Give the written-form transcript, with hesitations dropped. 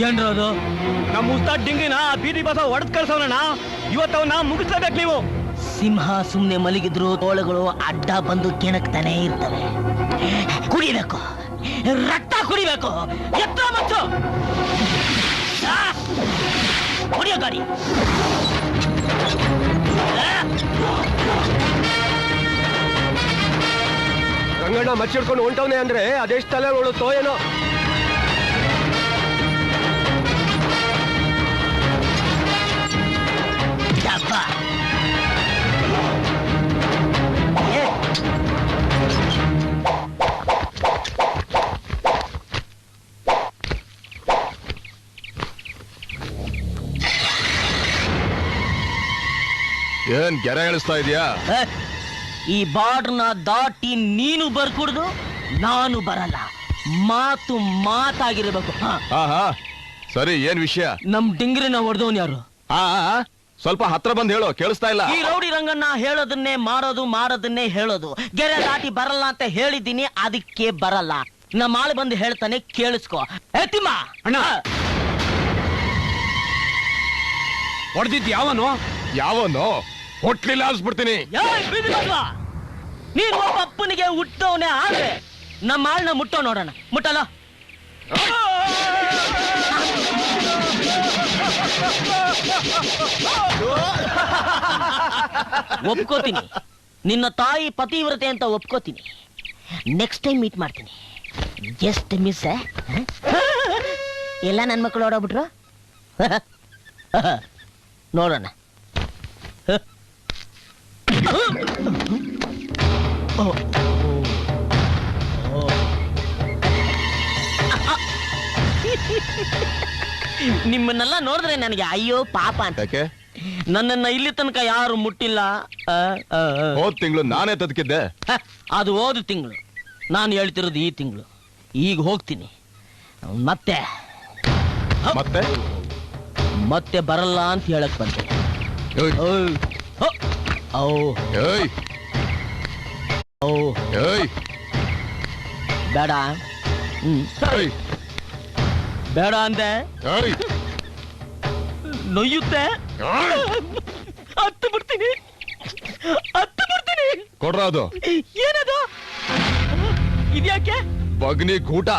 ಏನ್ರದು? ನಮ್ಮ ಉಸ್ತಾದ್ ಡಿಂಗಿನ ಬೀದಿ ಬಸ ಹೊಡೆದ್ ಕಳ್ಸೋಣ. ಇವತ್ತವನ್ನ ಮುಗಿಸ್ಲೇಬೇಕು ನೀವು. ಸಿಂಹ ಸುಮ್ನೆ ಮಲಗಿದ್ರು ತೋಳುಗಳು ಅಡ್ಡ ಬಂದು ಕೆಣಕ್ತಾನೆ ಇರ್ತವೆ. ಕುಡಿಬೇಕು, ರಕ್ತ ಕುಡಿಬೇಕು. ಎತ್ತ ಮತ್ತು ಹೊಡಿಯೋ ಗಾಡಿ. ರಂಗಣ್ಣ ಮಚ್ಚಿಡ್ಕೊಂಡು ಹೊಂಟವನೆ ಅಂದ್ರೆ ಅದೆಷ್ಟು ತಲೆ ಉಳುತ್ತೋ ಏನೋ. ಏನ್ ಗೆರೆ ಎಳಿಸ್ತಾ ಇದೀಯಾ? ಈ ಬಾರ್ಡ್ರನ್ನ ದಾಟಿ ನೀನು ಬರ್ಕೂಡ್ದು, ನಾನು ಬರಲ್ಲ. ಮಾತು ಮಾತಾಗಿರ್ಬೇಕು. ಸರಿ, ಏನ್ ವಿಷಯ? ನಮ್ ಡಿಂಗ್ರಿನ ಹೊಡೆದವನ್ ಯಾರು? ಸ್ವಲ್ಪ ಹತ್ರ ಬಂದ್ ಹೇಳು, ಕೇಳಿಸ್ತಾ ಇಲ್ಲ. ಈ ರೌಡಿ ರಂಗಣ್ಣ ಹೇಳೋದನ್ನೇ ಮಾಡೋದು, ಮಾಡೋದನ್ನೇ ಹೇಳೋದು. ಗೆರೆ ದಾಟಿ ಬರಲ್ಲ ಅಂತ ಹೇಳಿದ್ದೀನಿ, ಅದಕ್ಕೆ ಬರಲ್ಲ. ನಮ್ಮ ಆಳು ಬಂದು ಹೇಳ್ತಾನೆ, ಕೇಳಿಸ್ಕೊ. ತಿಮ್ಮ ಅಣ್ಣ, ಹೊಡೆದಿದ್ ಯಾವನು? ಯಾವನು? ಹೊಟ್ಲಿಲ್ಲ ಅನ್ಸ್ಬಿಡ್ತೀನಿ. ನೀನು ಒಬ್ಬ ಅಪ್ಪನಿಗೆ ಹುಟ್ಟವನೇ ಆದ್ರೆ ನಮ್ಮ ಆಳ್ನ ಮುಟ್ಟೋ ನೋಡೋಣ. ಮುಟ್ಟಲ್ಲ? ಒಪ್ಕೋತೀನಿ, ನಿನ್ನ ತಾಯಿ ಪತಿವ್ರತೆ ಅಂತ ಒಪ್ಕೋತೀನಿ. ನೆಕ್ಸ್ಟ್ ಟೈಮ್ ಮೀಟ್ ಮಾಡ್ತೀನಿ. Just miss. ಎಲ್ಲ ನನ್ನ ಮಕ್ಕಳು ಓಡೋಗ್ಬಿಟ್ರು. ನೋಡೋಣ. ನಿಮ್ಮನ್ನೆಲ್ಲ ನೋಡಿದ್ರೆ ನನಗೆ ಅಯ್ಯೋ ಪಾಪ ಅಂತ. ನನ್ನನ್ನ ಇಲ್ಲಿ ತನಕ ಯಾರು ಮುಟ್ಟಿಲ್ಲ. ಹೋದ್ ತಿಂಗಳು ನಾನೇ ತದಕಿದ್ದೆ. ಅದು ಹೋದ ತಿಂಗಳು, ನಾನು ಹೇಳ್ತಿರೋದು ಈ ತಿಂಗಳು. ಈಗ ಹೋಗ್ತೀನಿ, ಮತ್ತೆ ಮತ್ತೆ ಮತ್ತೆ ಬರಲ್ಲ ಅಂತ ಹೇಳಕ್ ಬಂದೆ. ಬೇಡ, ಬೇಡ ಅಂದೆ. ನೊಯ್ಯುತ್ತೆ. ಹತ್ತು ಬಿಡ್ತೀನಿ, ಹತ್ತು ಬಿಡ್ತೀನಿ. ಕೊಡ್ರ ಅದು. ಏನದು? ಇದ್ಯಾಕೆ? ಬಗ್ನಿ ಗೂಟ.